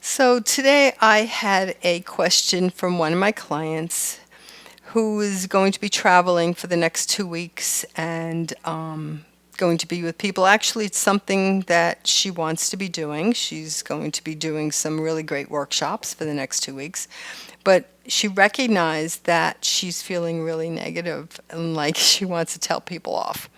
So today I had a question from one of my clients who is going to be traveling for the next 2 weeks and going to be with people. Actually, it's something that she wants to be doing. She's going to be doing some really great workshops for the next 2 weeks. But she recognized that she's feeling really negative and like she wants to tell people off.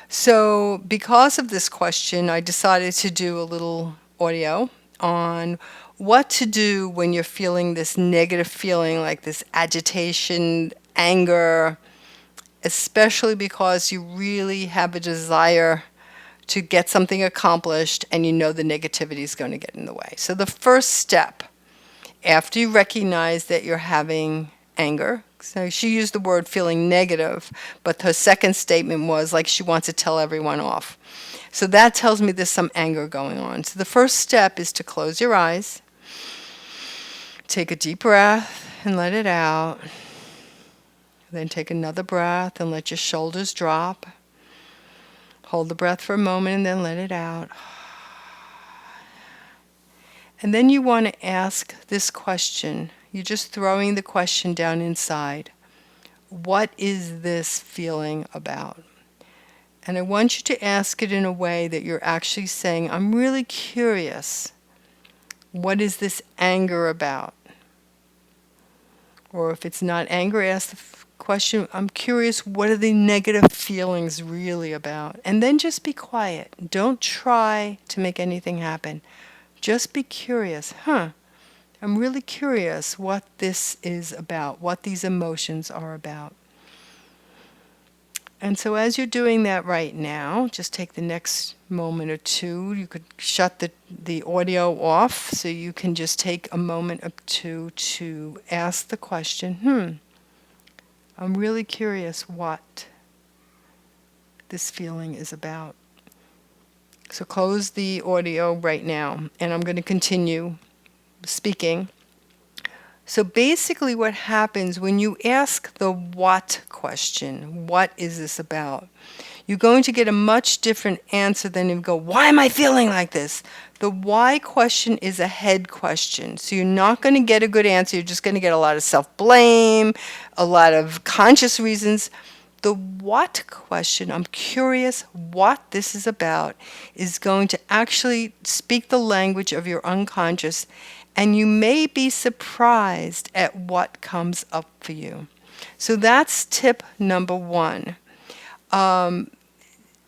So, because of this question, I decided to do a little audio on what to do when you're feeling this negative feeling, like this agitation, anger, especially because you really have a desire to get something accomplished and you know the negativity is going to get in the way. So, the first step after you recognize that you're having anger, so she used the word feeling negative, but her second statement was like she wants to tell everyone off. So that tells me there's some anger going on. So the first step is to close your eyes, take a deep breath and let it out. Then take another breath and let your shoulders drop. Hold the breath for a moment and then let it out. And then you want to ask this question. You're just throwing the question down inside. What is this feeling about? And I want you to ask it in a way that you're actually saying, I'm really curious. What is this anger about? Or if it's not anger, ask the question, I'm curious, what are the negative feelings really about? And then just be quiet. Don't try to make anything happen. Just be curious. I'm really curious what this is about, what these emotions are about. And so as you're doing that right now, just take the next moment or two. You could shut the audio off so you can just take a moment or two to ask the question, I'm really curious what this feeling is about. So close the audio right now, and I'm going to continue speaking. So basically what happens when you ask the what question, what is this about? You're going to get a much different answer than you go, why am I feeling like this? The why question is a head question. So you're not going to get a good answer. You're just going to get a lot of self-blame, a lot of conscious reasons. The what question, I'm curious what this is about, is going to actually speak the language of your unconscious, and you may be surprised at what comes up for you. So that's tip number one. How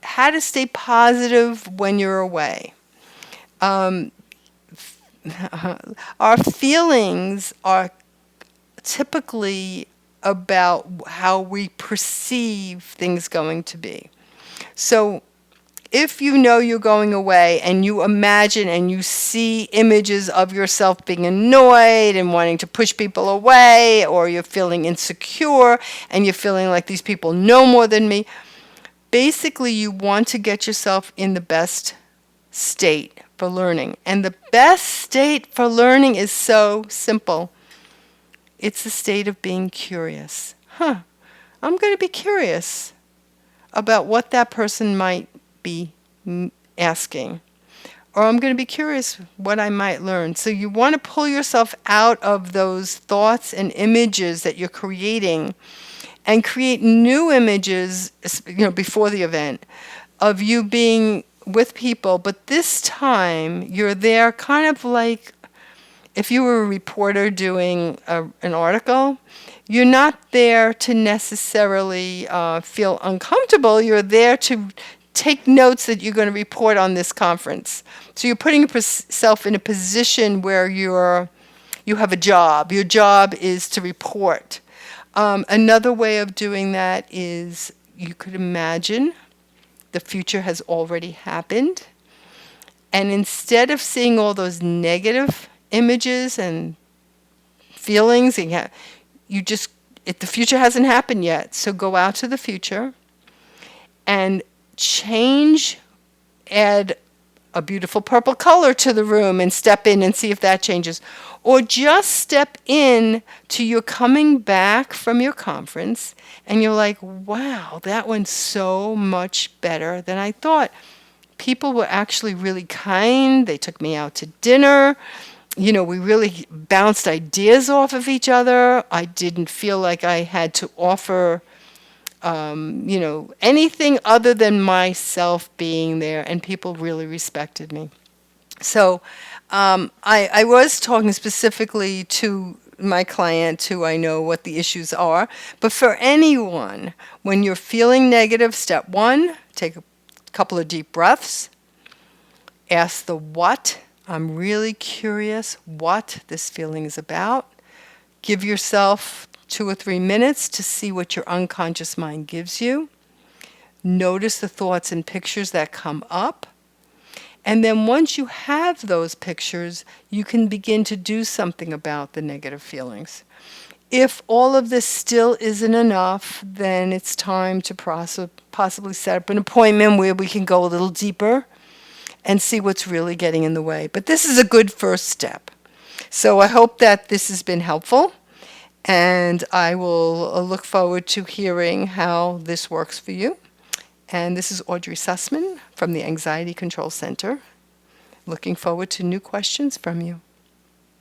to stay positive when you're away. Our feelings are typically about how we perceive things going to be. So if you know you're going away and you imagine and you see images of yourself being annoyed and wanting to push people away, or you're feeling insecure and you're feeling like these people know more than me, basically you want to get yourself in the best state for learning. And the best state for learning is so simple. It's the state of being curious. I'm going to be curious about what that person might be asking. Or I'm going to be curious what I might learn. So you want to pull yourself out of those thoughts and images that you're creating and create new images, before the event, of you being with people. But this time you're there kind of like if you were a reporter doing an article. You're not there to necessarily feel uncomfortable. You're there to take notes that you're going to report on this conference. So you're putting yourself in a position where you have a job. Your job is to report. Another way of doing that is you could imagine the future has already happened. And instead of seeing all those negative images and feelings, the future hasn't happened yet. So go out to the future and add a beautiful purple color to the room and step in and see if that changes. Or just step in to your coming back from your conference and you're like, wow, that went so much better than I thought. People were actually really kind. They took me out to dinner. we really bounced ideas off of each other. I didn't feel like I had to offer, anything other than myself being there, and people really respected me. So I was talking specifically to my client who I know what the issues are. But for anyone, when you're feeling negative, step one, take a couple of deep breaths. Ask the what. I'm really curious what this feeling is about. Give yourself 2 or 3 minutes to see what your unconscious mind gives you. Notice the thoughts and pictures that come up. And then once you have those pictures, you can begin to do something about the negative feelings. If all of this still isn't enough, then it's time to possibly set up an appointment where we can go a little deeper and see what's really getting in the way. But this is a good first step. So I hope that this has been helpful, and I will look forward to hearing how this works for you. And this is Audrey Sussman from the Anxiety Control Center. Looking forward to new questions from you.